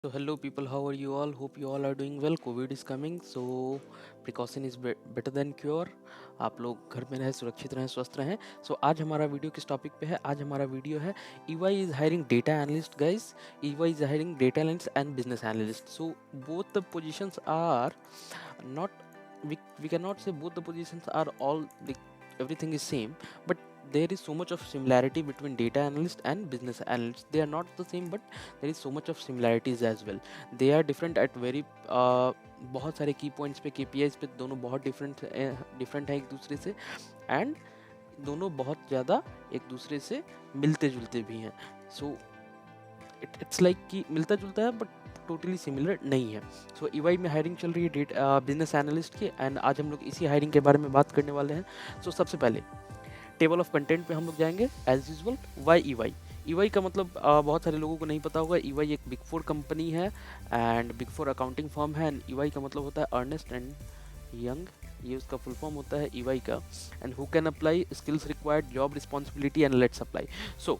So hello people, how are you all? Hope you all are doing well. COVID is coming, so precaution is better than cure. आप लोग घर में रहें, सुरक्षित रहें, स्वस्थ रहें. So आज हमारा वीडियो किस टॉपिक पे है? आज हमारा वीडियो है EY is hiring data analyst guys. EY is hiring data analyst and business analyst. So both the positions are not, we cannot say both the positions are all like everything is same, but there is so much of similarity between data analyst and business analyst. They are not the same, but there is so much of similarities as well. They are different at very बहुत सारे की points पे, KPIs पे दोनों बहुत different है एक दूसरे से, एंड दोनों बहुत ज़्यादा एक दूसरे से मिलते जुलते भी हैं. सो इट्स लाइक कि मिलता जुलता है बट टोटली सिमिलर नहीं है. सो EY में हायरिंग चल रही है बिजनेस एनालिस्ट की, एंड आज हम लोग इसी हायरिंग के बारे में बात करने वाले हैं. सो सबसे पहले टेबल ऑफ कंटेंट पे हम लोग जाएंगे as usual. Why EY? EY का मतलब बहुत सारे लोगों को नहीं पता होगा. EY एक बिग फोर कंपनी है and big four accounting firm है, एंड EY का मतलब होता है अर्नेस्ट एंड यंग. ये उसका फुल फॉर्म होता है EY का. And who can apply, skills required, job responsibility and let's apply. So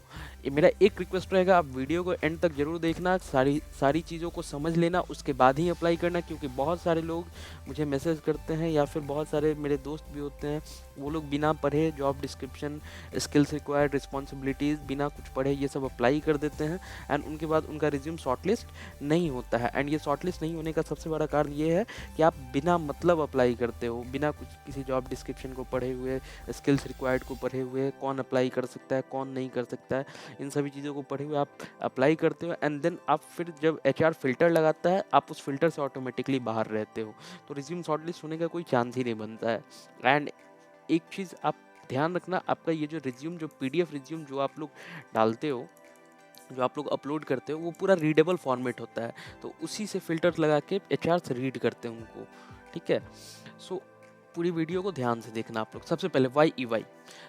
मेरा एक रिक्वेस्ट रहेगा, आप वीडियो को एंड तक जरूर देखना, सारी चीज़ों को समझ लेना, उसके बाद ही अप्लाई करना. क्योंकि बहुत सारे लोग मुझे मैसेज करते हैं या फिर बहुत सारे मेरे दोस्त भी होते हैं, वो लोग बिना पढ़े job description, skills required, responsibilities बिना कुछ पढ़े ये सब अप्लाई कर देते हैं, एंड उनके बाद उनका रिज्यूम शॉर्टलिस्ट नहीं होता है. एंड ये शॉर्टलिस्ट नहीं होने का सबसे बड़ा कारण ये है कि आप बिना मतलब अप्लाई करते हो, बिना कुछ किसी जॉब डिस्क्रिप्शन को पढ़े हुए, स्किल्स रिक्वायर्ड को पढ़े हुए, कौन अप्लाई कर सकता है कौन नहीं कर सकता है, इन सभी चीज़ों को पढ़े हुए आप अप्लाई करते हो, एंड देन आप फिर जब HR फिल्टर लगाता है, आप उस फिल्टर से ऑटोमेटिकली बाहर रहते हो, तो रिज्यूम शॉर्टलिस्ट होने का कोई चांस ही नहीं बनता है. एंड एक चीज़ आप ध्यान रखना, आपका ये जो रिज्यूम, जो PDF रिज्यूम जो आप लोग डालते हो, जो आप लोग अपलोड करते हो, वो पूरा रीडेबल फॉर्मेट होता है, तो उसी से फिल्टर लगा के HR से रीड करते हैं उनको. ठीक है. सो पूरी वीडियो को ध्यान से देखना आप लोग. सबसे पहले वाई EY.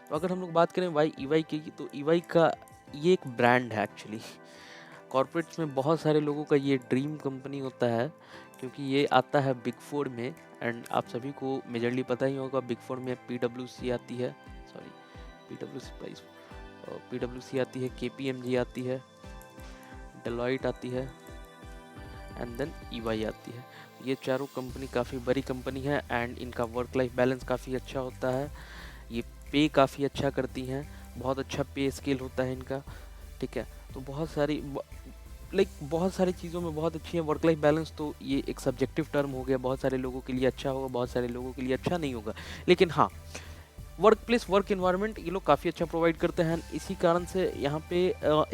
तो अगर हम लोग बात करें वाई EY की, तो EY का ये एक ब्रांड है एक्चुअली. कॉर्पोरेट्स में बहुत सारे लोगों का ये ड्रीम कंपनी होता है, क्योंकि ये आता है बिग फोर में, एंड आप सभी को मेजरली पता ही होगा बिग फोर में PwC आती है, सॉरी PwC आती है, KPMG आती है, डेलॉइट आती है, एंड देन EY आती है. ये चारों कंपनी काफ़ी बड़ी कंपनी है, एंड इनका वर्क लाइफ बैलेंस काफ़ी अच्छा होता है. ये पे काफ़ी अच्छा करती हैं, बहुत अच्छा पे स्केल होता है इनका. ठीक है. तो बहुत सारी चीज़ों में बहुत अच्छी है वर्क लाइफ बैलेंस. तो ये एक सब्जेक्टिव टर्म हो गया, बहुत सारे लोगों के लिए अच्छा होगा, बहुत सारे लोगों के लिए अच्छा नहीं होगा, लेकिन हाँ, वर्क प्लेस, वर्क इन्वायरमेंट ये लोग काफ़ी अच्छा प्रोवाइड करते हैं. इसी कारण से यहाँ पे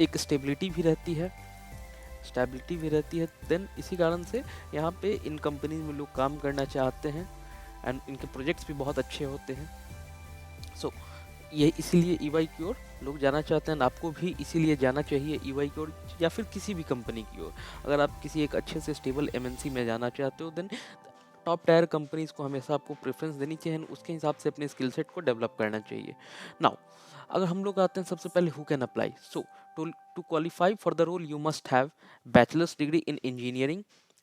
एक स्टेबिलिटी भी रहती है. देन इसी कारण से यहाँ पे इन कंपनी में लोग काम करना चाहते हैं, एंड इनके प्रोजेक्ट्स भी बहुत अच्छे होते हैं. सो ये इसीलिए EY की ओर लोग जाना चाहते हैं, आपको भी इसीलिए जाना चाहिए EY की ओर, या फिर किसी भी कंपनी की ओर. अगर आप किसी एक अच्छे से स्टेबल MNC में जाना चाहते हो, देन टॉप टायर कंपनीज को हमेशा आपको प्रेफरेंस देनी चाहिए, उसके हिसाब से अपने स्किल सेट को डेवलप करना चाहिए. नाउ अगर हम लोग आते हैं सबसे पहले who can apply. So to qualify for the role you must have bachelor's degree in engineering,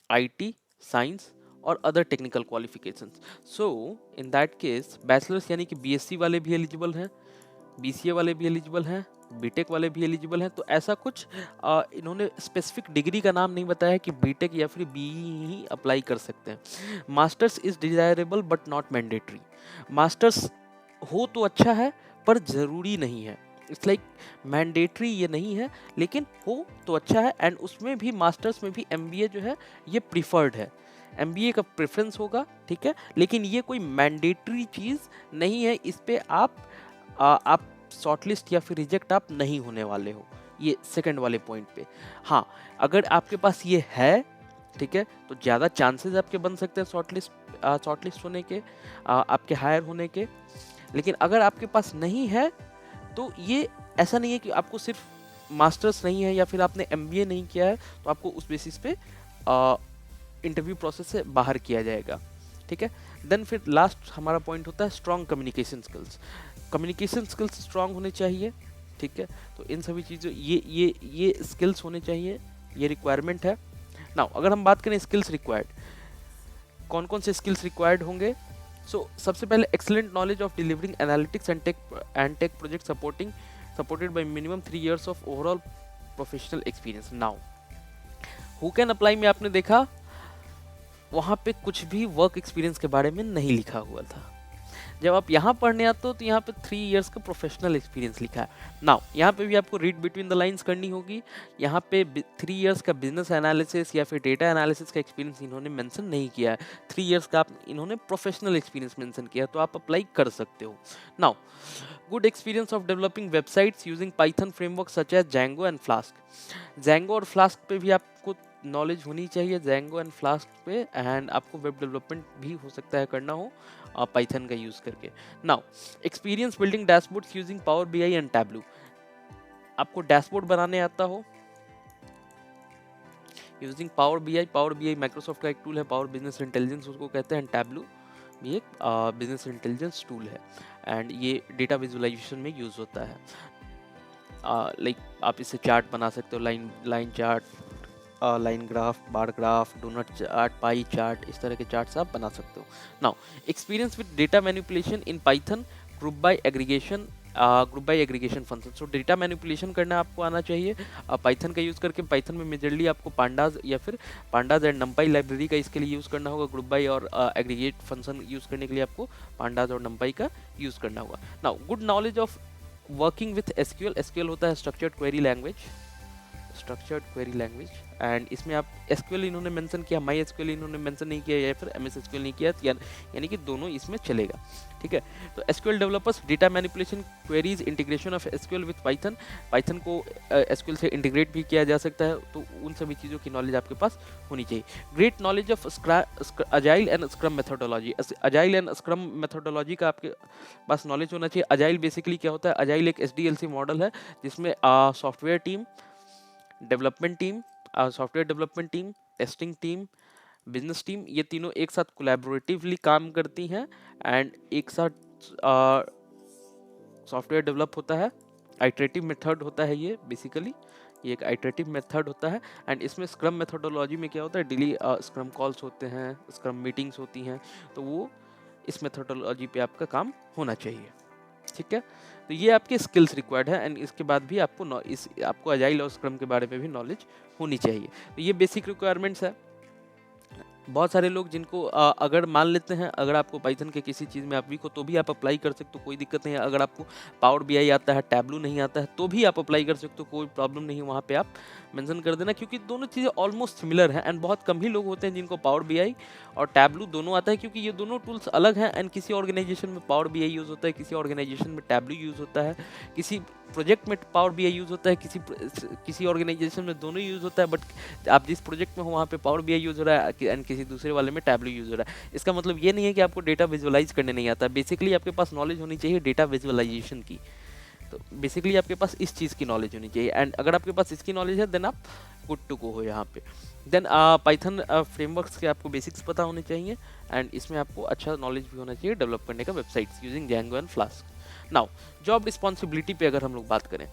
IT, science और other technical qualifications. So in that case bachelor's यानी कि BSc वाले भी एलिजिबल हैं, BCA वाले भी एलिजिबल हैं, बीटेक वाले भी एलिजिबल हैं. तो ऐसा कुछ इन्होंने स्पेसिफिक डिग्री का नाम नहीं बताया कि बीटेक या फिर BE ही अप्लाई कर सकते हैं. Masters is desirable but not mandatory. Masters हो तो अच्छा है पर ज़रूरी नहीं है. इट्स लाइक मैंडेटरी ये नहीं है, लेकिन हो तो अच्छा है. एंड उसमें भी मास्टर्स में भी MBA जो है ये प्रिफर्ड है, MBA का प्रेफरेंस होगा. ठीक है. लेकिन ये कोई मैंडेटरी चीज़ नहीं है, इस पे आप शॉर्टलिस्ट या फिर रिजेक्ट आप नहीं होने वाले हो. ये सेकंड वाले पॉइंट पे. हाँ, अगर आपके पास ये है, ठीक है, तो ज़्यादा चांसेस आपके बन सकते हैं शॉर्टलिस्ट होने के, आपके हायर होने के. लेकिन अगर आपके पास नहीं है, तो ये ऐसा नहीं है कि आपको सिर्फ मास्टर्स नहीं है या फिर आपने MBA नहीं किया है तो आपको उस बेसिस पे इंटरव्यू प्रोसेस से बाहर किया जाएगा. ठीक है. देन फिर लास्ट हमारा पॉइंट होता है strong communication skills. Communication skills strong होने चाहिए. ठीक है. तो इन सभी चीज़ों ये स्किल्स होने चाहिए, ये रिक्वायरमेंट है. नाउ अगर हम बात करें स्किल्स रिक्वायर्ड, कौन कौन से स्किल्स रिक्वायर्ड होंगे. सबसे पहले excellent knowledge of delivering analytics and tech project supported by minimum 3 years of overall professional experience. Now who can apply में आपने देखा वहाँ पे कुछ भी वर्क एक्सपीरियंस के बारे में नहीं लिखा हुआ था। जब आप यहाँ पढ़ने आते हो तो यहाँ पे 3 इयर्स का प्रोफेशनल एक्सपीरियंस लिखा है। नाउ यहाँ पे भी आपको रीड बिटवीन द लाइंस करनी होगी। यहाँ पे 3 इयर्स का बिजनेस एनालिसिस या फिर डेटा एनालिसिस का एक्सपीरियंस इन्होंने मेंशन नहीं किया है। 3 इयर्स का इन्होंने प्रोफेशनल एक्सपीरियंस मेंशन किया, तो आप अप्लाई कर सकते हो। Now good experience of developing websites using Python framework such as Django and Flask. Django और फ्लास्क पे भी आपको नॉलेज होनी चाहिए, जैंगो एंड फ्लास्क पे, एंड आपको वेब डेवलपमेंट भी हो सकता है करना हो पाइथन का यूज करके। Now experience building dashboards using power BI and tableau. आपको डैशबोर्ड बनाने आता हो यूजिंग पावर बीआई माइक्रोसॉफ्ट का एक टूल है, पावर बिजनेस इंटेलिजेंस उसको कहते हैं, टैब्लू भी एक बिजनेस इंटेलिजेंस टूल है, एंड ये डेटा विजुअलाइजेशन में यूज होता है। लाइक आप इससे चार्ट बना सकते हो, line chart, line graph, bar graph, donut chart, pie chart, इस तरह के चार्ट्स आप बना सकते हो। Now experience with data manipulation in Python, group by aggregation function. So data manipulation करना आपको आना चाहिए पाइथन का यूज़ करके। पाइथन में मेजरली आपको पांडाज या फिर पांडाज एंड नंपाई लाइब्रेरी का इसके लिए यूज़ करना होगा। ग्रुप बाय और एग्रीगेट फंक्शन यूज़ करने के लिए आपको पांडाज और नंपाई का यूज़ करना होगा। Now good knowledge of working with SQL. SQL होता है स्ट्रक्चर्ड क्वेरी लैंग्वेज, एंड इसमें आप एसक्यूएल इन्होंने मेंशन किया, माई एसक्यूएल इन्होंने मेंशन नहीं किया, या फिर एमएस एसक्यूएल नहीं किया, यानी कि दोनों इसमें चलेगा। ठीक है, तो SQL developers, data manipulation queries, integration of SQL with Python. Python को एसक्यूएल से इंटीग्रेट भी किया जा सकता है, तो उन सभी चीज़ों की नॉलेज आपके पास होनी चाहिए। Great knowledge of agile and scrum methodology. Agile and scrum methodology का आपके पास नॉलेज होना चाहिए। अजाइल बेसिकली क्या होता है? अजाइल एक एसडीएलसी मॉडल है जिसमें software team, development team, software development team, testing team, business team, ये तीनों एक साथ कोलैबोरेटिवली काम करती हैं, एंड एक साथ सॉफ्टवेयर डेवलप होता है। आइटरेटिव मेथड होता है ये बेसिकली, ये एक आइटरेटिव मेथड होता है, एंड इसमें स्क्रम मेथोडोलॉजी में क्या होता है? डेली स्क्रम कॉल्स होते हैं, स्क्रम मीटिंग्स होती हैं, तो वो इस मेथोडोलॉजी पे आपका काम होना चाहिए। ठीक है, तो ये आपके स्किल्स रिक्वायर्ड है, एंड इसके बाद भी आपको अजाइल और स्क्रम के बारे में भी नॉलेज होनी चाहिए। तो ये बेसिक रिक्वायरमेंट्स है। बहुत सारे लोग जिनको अगर मान लेते हैं, अगर आपको पाइथन के किसी चीज़ में आप वीक हो तो भी आप अप्लाई कर सकते हो, कोई दिक्कत नहीं है। अगर आपको पावर बीआई आता है, टैब्लू नहीं आता है, तो भी आप अप्लाई कर सकते हो, कोई प्रॉब्लम नहीं है। वहाँ पे आप मेंशन कर देना, क्योंकि दोनों चीज़ें ऑलमोस्ट सिमिलर हैं, एंड बहुत कम ही लोग होते हैं जिनको पावर बीआई और टैब्लू दोनों आता है, क्योंकि ये दोनों टूल्स अलग हैं, एंड किसी ऑर्गेनाइजेशन में पावर बीआई यूज़ होता है, किसी ऑर्गेनाइजेशन में टैब्लू यूज़ होता है, किसी प्रोजेक्ट में पावर बीआई यूज़ होता है, किसी ऑर्गेनाइजेशन में दोनों यूज़ होता है। बट आप जिस प्रोजेक्ट में हो वहाँ पे पावर बीआई यूज़ हो रहा है, एंड किसी दूसरे वाले में टैब्लू यूज़ हो रहा है। इसका मतलब ये नहीं है कि आपको डेटा विजुअलाइज करने नहीं आता। बेसिकली आपके पास नॉलेज होनी चाहिए डेटा विजुअलाइजेशन की। तो बेसिकली आपके पास इस चीज़ की नॉलेज होनी चाहिए, एंड अगर आपके पास इसकी नॉलेज है देन आप गुड टू गो हो यहाँ पे। देन पाइथन फ्रेमवर्क्स के आपको बेसिक्स पता होने चाहिए, एंड इसमें आपको अच्छा नॉलेज भी होना चाहिए डेवलप करने का websites using Django and Flask. Now job responsibility पे अगर हम लोग बात करें,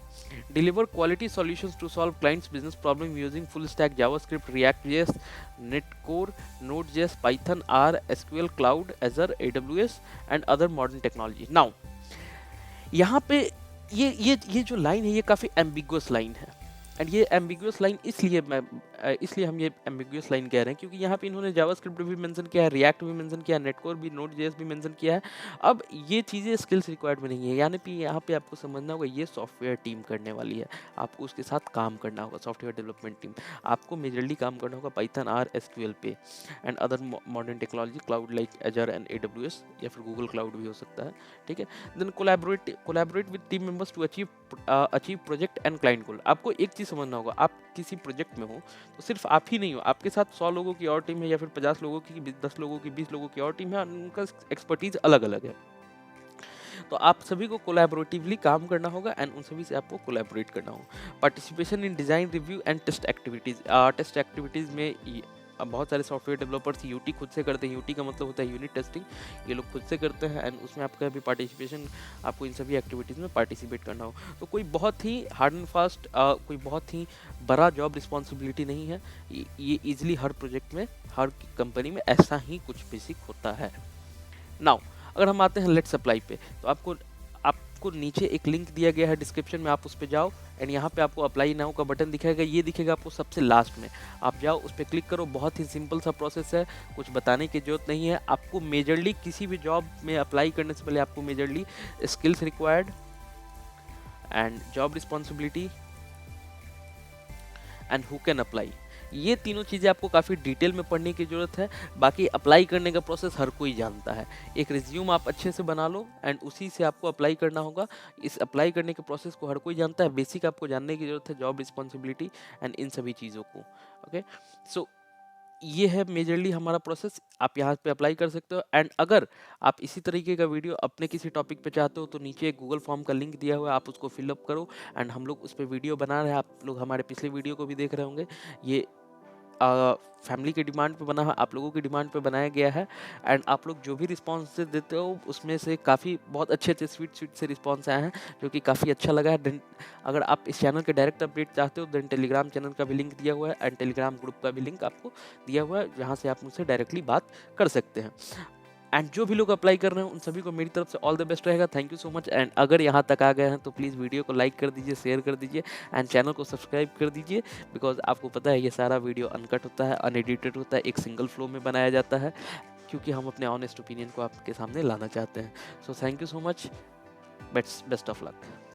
deliver quality solutions to solve clients business problem using full stack JavaScript, React JS, NET Core, node JS, Python, R, SQL, cloud, Azure, AWS and other modern technology. Now यहाँ पे ये जो लाइन है ये काफ़ी एम्बिगुअस लाइन है, and ये ambiguous line इसलिए हम ये एम्बिगुअस लाइन कह रहे हैं क्योंकि यहाँ पे इन्होंने जावास्क्रिप्ट भी मेंशन किया है, रिएक्ट भी मेंशन किया है, नेटकोर भी, नोड जेएस भी मेंशन किया है। अब ये चीज़ें स्किल्स रिक्वायर्ड में नहीं है, यानी कि यहाँ पे आपको समझना होगा ये सॉफ्टवेयर टीम करने वाली है, आपको उसके साथ काम करना होगा। सॉफ्टवेयर डेवलपमेंट टीम, आपको मेजरली काम करना होगा पाइथन, आर, एसक्यूएल पे, and other modern technology, cloud like Azure and AWS, या फिर गूगल क्लाउड भी हो सकता है। ठीक है, then collaborate with team members to achieve project and client goal. आपको एक चीज़ समझना होगा, आप किसी प्रोजेक्ट में हो तो सिर्फ आप ही नहीं हो, आपके साथ 100 लोगों की और टीम है, या फिर 50 लोगों की, 10 लोगों की, 20 लोगों की और टीम है, और उनका एक्सपर्टीज अलग अलग है। तो आप सभी को कोलैबोरेटिवली काम करना होगा, एंड उन सभी से आपको कोलैबोरेट करना होगा। Participation in design, review and test activities में बहुत सारे सॉफ्टवेयर डेवलपर्स यूटी खुद से करते हैं। यूटी का मतलब होता है यूनिट टेस्टिंग, ये लोग खुद से करते हैं, एंड उसमें आपका भी पार्टिसिपेशन, आपको इन सभी एक्टिविटीज़ में पार्टिसिपेट करना हो। तो कोई बहुत ही हार्ड एंड फास्ट, कोई बहुत ही बड़ा जॉब रिस्पॉन्सिबिलिटी नहीं है, ये ईजिली हर प्रोजेक्ट में, हर कंपनी में ऐसा ही कुछ बेसिक होता है। नाउ अगर हम आते हैं लेट्स अप्लाई पे, तो आपको आपको नीचे एक लिंक दिया गया है डिस्क्रिप्शन में, आप उस पर जाओ एंड यहाँ पे आपको अप्लाई नाउ का बटन दिखेगा, ये दिखेगा आपको सबसे लास्ट में, आप जाओ उस पर क्लिक करो। बहुत ही सिंपल सा प्रोसेस है, कुछ बताने की जरूरत नहीं है। आपको मेजरली किसी भी जॉब में अप्लाई करने से पहले आपको majorly skills required and job responsibility and who can apply, ये तीनों चीज़ें आपको काफ़ी डिटेल में पढ़ने की ज़रूरत है। बाकी अप्लाई करने का प्रोसेस हर कोई जानता है। एक रिज्यूम आप अच्छे से बना लो एंड उसी से आपको अप्लाई करना होगा। इस अप्लाई करने के प्रोसेस को हर कोई जानता है। बेसिक आपको जानने की ज़रूरत है जॉब रिस्पॉन्सिबिलिटी एंड इन सभी चीज़ों को। ओके, सो ये है मेजरली हमारा प्रोसेस, आप यहाँ पे अप्लाई कर सकते हो। एंड अगर आप इसी तरीके का वीडियो अपने किसी टॉपिक पे चाहते हो तो नीचे एक गूगल फॉर्म का लिंक दिया हुआ है, आप उसको फिलअप करो एंड हम लोग उस पर वीडियो बना रहे हैं। आप लोग हमारे पिछले वीडियो को भी देख रहे होंगे, ये फैमिली की डिमांड पे बना है, आप लोगों की डिमांड पे बनाया गया है। एंड आप लोग जो भी रिस्पॉन्स देते हो उसमें से काफ़ी बहुत अच्छे स्वीट से रिस्पॉन्स आए हैं, जो कि काफ़ी अच्छा लगा है। अगर आप इस चैनल के डायरेक्ट अपडेट चाहते हो देन टेलीग्राम चैनल का भी लिंक दिया हुआ है एंड टेलीग्राम ग्रुप का भी लिंक आपको दिया हुआ है, जहाँ से आप मुझसे डायरेक्टली बात कर सकते हैं। एंड जो भी लोग अप्लाई कर रहे हैं उन सभी को मेरी तरफ से ऑल द बेस्ट रहेगा। Thank you so much. And अगर यहाँ तक आ गए हैं तो प्लीज़ वीडियो को लाइक कर दीजिए, शेयर कर दीजिए एंड चैनल को सब्सक्राइब कर दीजिए, बिकॉज आपको पता है ये सारा वीडियो अनकट होता है, अनएडिटेड होता है, एक सिंगल फ्लो में बनाया जाता है, क्योंकि हम अपने ऑनेस्ट ओपिनियन को आपके सामने लाना चाहते हैं। So thank you so much, best of luck.